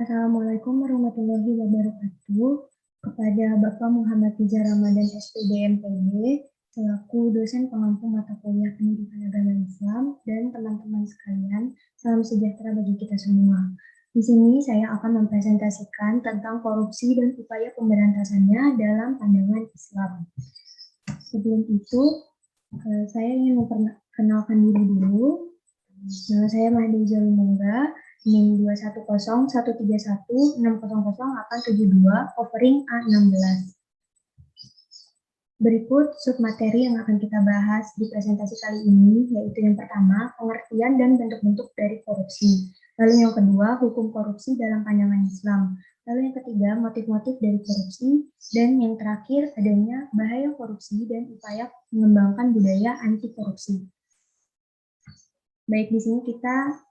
Assalamualaikum warahmatullahi wabarakatuh. Kepada Bapak Muhammad Riza Ramadan SPD MPD, selaku dosen pengampu mata kuliah pendidikan agama Islam, dan teman-teman sekalian, salam sejahtera bagi kita semua. Di sini saya akan mempresentasikan tentang korupsi dan upaya pemberantasannya dalam pandangan Islam. Sebelum itu, saya ingin memperkenalkan diri dulu. Nama saya Mahdi Zalumongga, NIM 2101316000872, offering A16. Berikut submateri yang akan kita bahas di presentasi kali ini, yaitu yang pertama, pengertian dan bentuk-bentuk dari korupsi. Lalu yang kedua, hukum korupsi dalam pandangan Islam. Lalu yang ketiga, motif-motif dari korupsi. Dan yang terakhir, adanya bahaya korupsi dan upaya mengembangkan budaya anti korupsi. Baik, di sini kita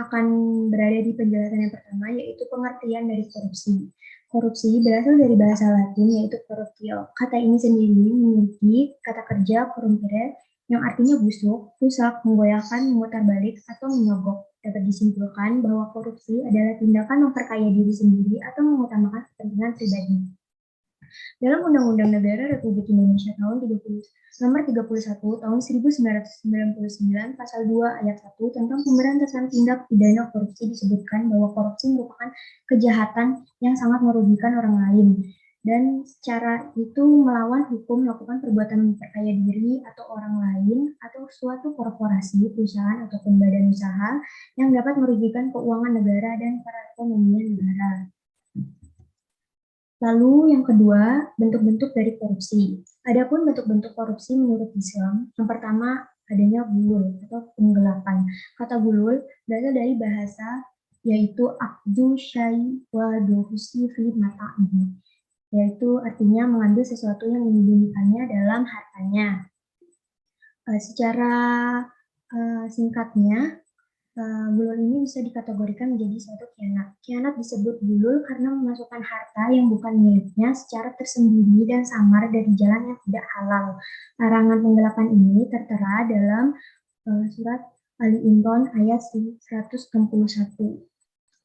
akan berada di penjelasan yang pertama, yaitu pengertian dari korupsi. Korupsi berasal dari bahasa Latin, yaitu corruptio. Kata ini sendiri memiliki kata kerja corrumpere, yang artinya busuk, rusak, menggoyahkan, memutarbalik, atau menyogok. Dapat disimpulkan bahwa korupsi adalah tindakan memperkaya diri sendiri atau mengutamakan kepentingan pribadi. Dalam Undang-Undang Negara Republik Indonesia nomor 31 tahun 1999 pasal 2 ayat 1 tentang pemberantasan tindak pidana korupsi disebutkan bahwa korupsi merupakan kejahatan yang sangat merugikan orang lain dan secara itu melawan hukum melakukan perbuatan memperkaya diri atau orang lain atau suatu korporasi, perusahaan ataupun badan usaha yang dapat merugikan keuangan negara dan perekonomian negara. Lalu yang kedua, bentuk-bentuk dari korupsi. Adapun bentuk-bentuk korupsi menurut Islam, yang pertama adanya gulul atau penggelapan. Kata gulul berasal dari bahasa yaitu akdu syai wa duhusi fi mata'ihi, yaitu artinya mengambil sesuatu yang menyembunyikannya dalam hartanya. Secara singkatnya, gulul ini bisa dikategorikan menjadi suatu khianat. Khianat disebut gulul karena memasukkan harta yang bukan miliknya secara tersembunyi dan samar dari jalan yang tidak halal. Larangan penggelapan ini tertera dalam surat Ali Imran ayat 161.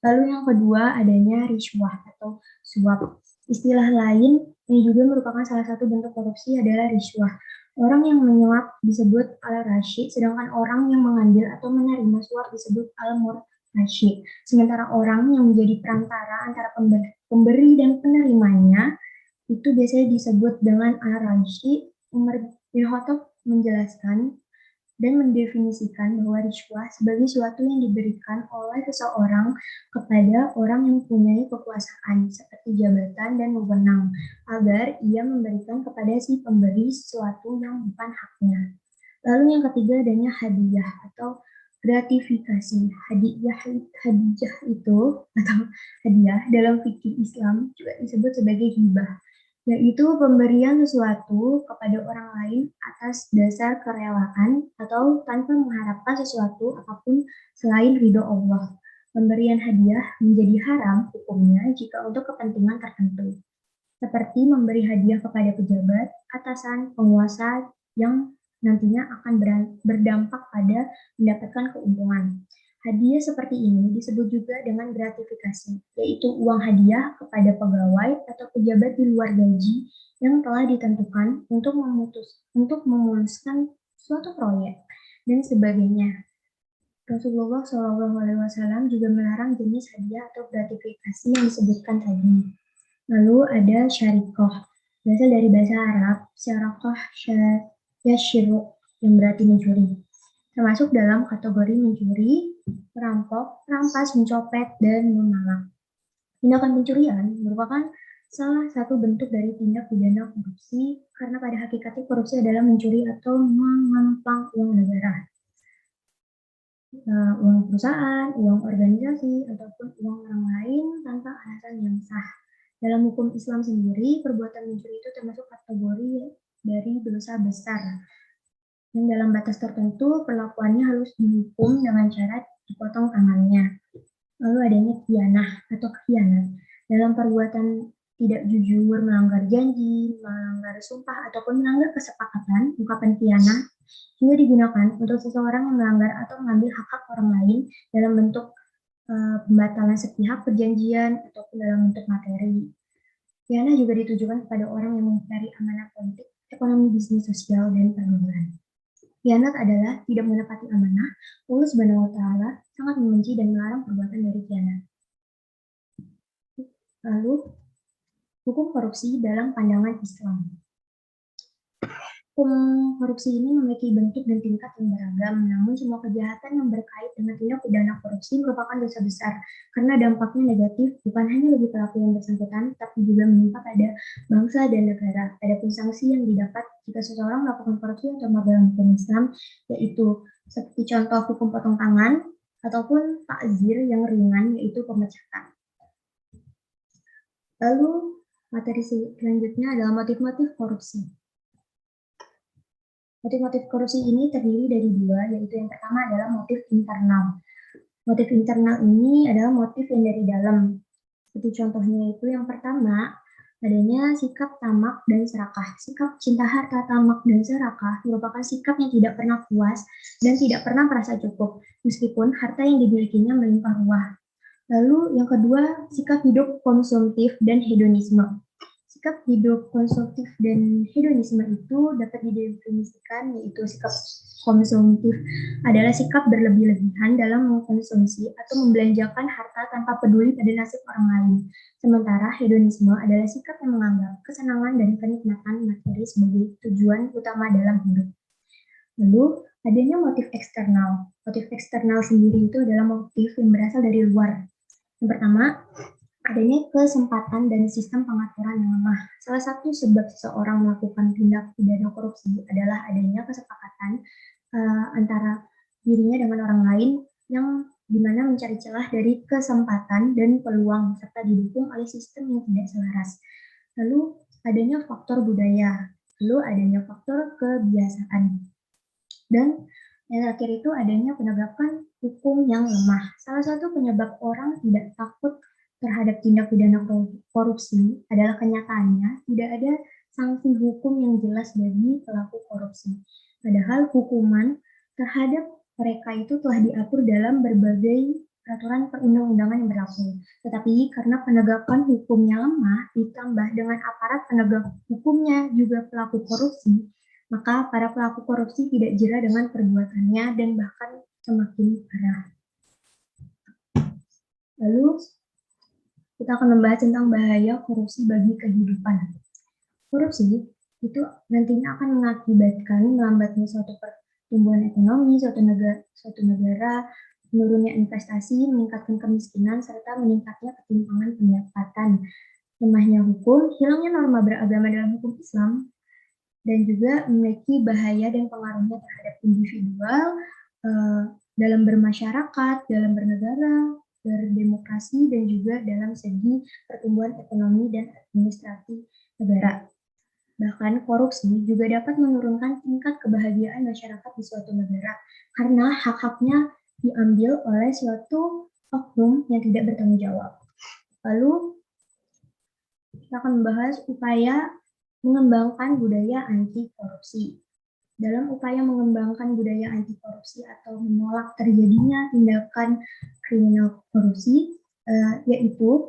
Lalu yang kedua adanya riswah atau suap. Istilah lain yang juga merupakan salah satu bentuk korupsi adalah riswah. Orang yang menyuap disebut al-rasyid, sedangkan orang yang mengambil atau menerima suap disebut al-murtasyid. Sementara orang yang menjadi perantara antara pemberi dan penerimanya itu biasanya disebut dengan al-rasyid. Umar bin Khattab menjelaskan dan mendefinisikan bahwa riswah sebagai sesuatu yang diberikan oleh seseorang kepada orang yang mempunyai kekuasaan seperti jabatan dan wewenang agar ia memberikan kepada si pemberi sesuatu yang bukan haknya. Lalu yang ketiga adanya hadiah atau gratifikasi. Hadiah itu atau hadiah dalam fikih Islam juga disebut sebagai hibah, yaitu pemberian sesuatu kepada orang lain atas dasar kerelaan atau tanpa mengharapkan sesuatu apapun selain ridho Allah. Pemberian hadiah menjadi haram hukumnya jika untuk kepentingan tertentu, seperti memberi hadiah kepada pejabat, atasan, penguasa yang nantinya akan berdampak pada mendapatkan keuntungan. Hadiah seperti ini disebut juga dengan gratifikasi, yaitu uang hadiah kepada pegawai atau pejabat di luar gaji yang telah ditentukan untuk memuluskan suatu proyek dan sebagainya. Rasulullah SAW juga melarang jenis hadiah atau gratifikasi yang disebutkan tadi. Lalu ada syarikoh, berasal dari bahasa Arab, syarakoh yashiru, yang berarti mencuri. Termasuk dalam kategori mencuri, perampok, merampas, mencopet, dan memalak. Tindakan pencurian merupakan salah satu bentuk dari tindak pidana korupsi karena pada hakikatnya korupsi adalah mencuri atau mengampang uang negara, uang perusahaan, uang organisasi, ataupun uang orang lain tanpa alasan yang sah. Dalam hukum Islam sendiri, perbuatan mencuri itu termasuk kategori dari dosa besar. Dan dalam batas tertentu, perlakuannya harus dihukum dengan cara dipotong tangannya. Lalu adanya khianah atau khianat. Dalam perbuatan tidak jujur, melanggar janji, melanggar sumpah, ataupun melanggar kesepakatan, ungkapan khianah juga digunakan untuk seseorang yang melanggar atau mengambil hak-hak orang lain dalam bentuk pembatalan sepihak perjanjian, ataupun dalam bentuk materi. Khianat juga ditujukan kepada orang yang mengingkari amanah politik, ekonomi, bisnis, sosial, dan pergaulan. Khianat adalah tidak menepati amanah. Allah Subhanahu wa Ta'ala sangat membenci dan melarang perbuatan dari khianat. Lalu, hukum korupsi dalam pandangan Islam. Hukum korupsi ini memiliki bentuk dan tingkat yang beragam, namun semua kejahatan yang berkait dengan tindak pidana korupsi merupakan dosa besar, karena dampaknya negatif bukan hanya bagi pelaku yang bersangkutan, tapi juga menimpa pada bangsa dan negara. Adapun sanksi yang didapat jika seseorang melakukan korupsi atau dalam hukum Islam, yaitu seperti contoh hukum potong tangan, ataupun takzir yang ringan, yaitu pemecatan. Lalu, materi selanjutnya adalah motif-motif korupsi. Motif-motif korupsi ini terdiri dari dua, yaitu yang pertama adalah motif internal. Motif internal ini adalah motif yang dari dalam. Seperti contohnya itu yang pertama, adanya sikap tamak dan serakah. Sikap cinta harta, tamak, dan serakah merupakan sikap yang tidak pernah puas dan tidak pernah merasa cukup, meskipun harta yang dimilikinya melimpah ruah. Lalu yang kedua, sikap hidup konsumtif dan hedonisme. Sikap hidup konsumtif dan hedonisme itu dapat didefinisikan yaitu sikap konsumtif adalah sikap berlebih-lebihan dalam mengkonsumsi atau membelanjakan harta tanpa peduli pada nasib orang lain. Sementara hedonisme adalah sikap yang menganggap kesenangan dan kenikmatan materi sebagai tujuan utama dalam hidup. Lalu adanya motif eksternal. Motif eksternal sendiri itu adalah motif yang berasal dari luar. Yang pertama, adanya kesempatan dan sistem pengaturan yang lemah. Salah satu sebab seseorang melakukan tindak pidana korupsi adalah adanya kesepakatan antara dirinya dengan orang lain yang dimana mencari celah dari kesempatan dan peluang serta didukung oleh sistem yang tidak selaras. Lalu adanya faktor budaya, lalu adanya faktor kebiasaan. Dan yang terakhir itu adanya penegakan hukum yang lemah. Salah satu penyebab orang tidak takut terhadap tindak pidana korupsi adalah kenyataannya tidak ada sanksi hukum yang jelas bagi pelaku korupsi. Padahal hukuman terhadap mereka itu telah diatur dalam berbagai peraturan perundang-undangan yang berlaku. Tetapi karena penegakan hukumnya lemah, ditambah dengan aparat penegak hukumnya juga pelaku korupsi, maka para pelaku korupsi tidak jera dengan perbuatannya dan bahkan semakin parah. Lalu kita akan membahas tentang bahaya korupsi bagi kehidupan. Korupsi itu nantinya akan mengakibatkan melambatnya suatu pertumbuhan ekonomi, suatu negara, menurunnya investasi, meningkatkan kemiskinan, serta meningkatnya ketimpangan pendapatan, lemahnya hukum, hilangnya norma beragama dalam hukum Islam, dan juga memiliki bahaya dan pengaruhnya terhadap individual dalam bermasyarakat, dalam bernegara, berdemokrasi, dan juga dalam segi pertumbuhan ekonomi dan administrasi negara. Bahkan korupsi juga dapat menurunkan tingkat kebahagiaan masyarakat di suatu negara karena hak-haknya diambil oleh suatu oknum yang tidak bertanggung jawab. Lalu kita akan membahas upaya mengembangkan budaya anti korupsi. Dalam upaya mengembangkan budaya anti korupsi atau menolak terjadinya tindakan kriminal korupsi, yaitu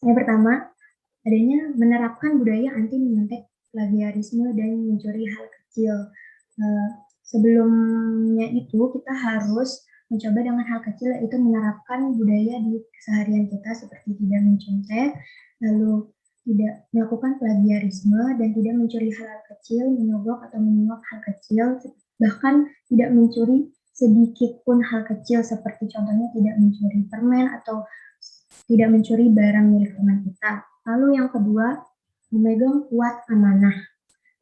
yang pertama adanya menerapkan budaya anti menyontek, plagiarisme, dan mencuri hal kecil. Sebelumnya itu kita harus mencoba dengan hal kecil, yaitu menerapkan budaya di keseharian kita seperti tidak mencontek, lalu tidak melakukan plagiarisme, dan tidak mencuri hal kecil, menyogok atau menyuap hal kecil, bahkan tidak mencuri sedikit pun hal kecil seperti contohnya tidak mencuri permen atau tidak mencuri barang milik teman kita. Lalu yang kedua, memegang kuat amanah.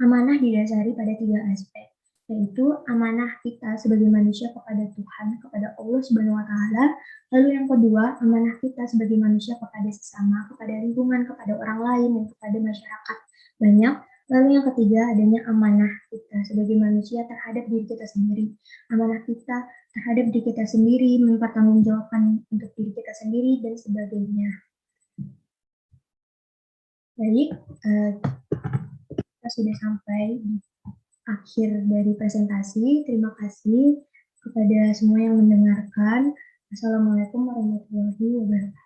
Amanah didasari pada 3 aspek, yaitu amanah kita sebagai manusia kepada Tuhan, kepada Allah Subhanahu wa Ta'ala. Lalu yang kedua, amanah kita sebagai manusia kepada sesama, kepada lingkungan, kepada orang lain, dan kepada masyarakat banyak. Lalu yang ketiga, adanya amanah kita sebagai manusia terhadap diri kita sendiri. Amanah kita terhadap diri kita sendiri, mempertanggungjawabkan untuk diri kita sendiri, dan sebagainya. Baik, kita sudah sampai di akhir dari presentasi. Terima kasih kepada semua yang mendengarkan. Assalamualaikum warahmatullahi wabarakatuh.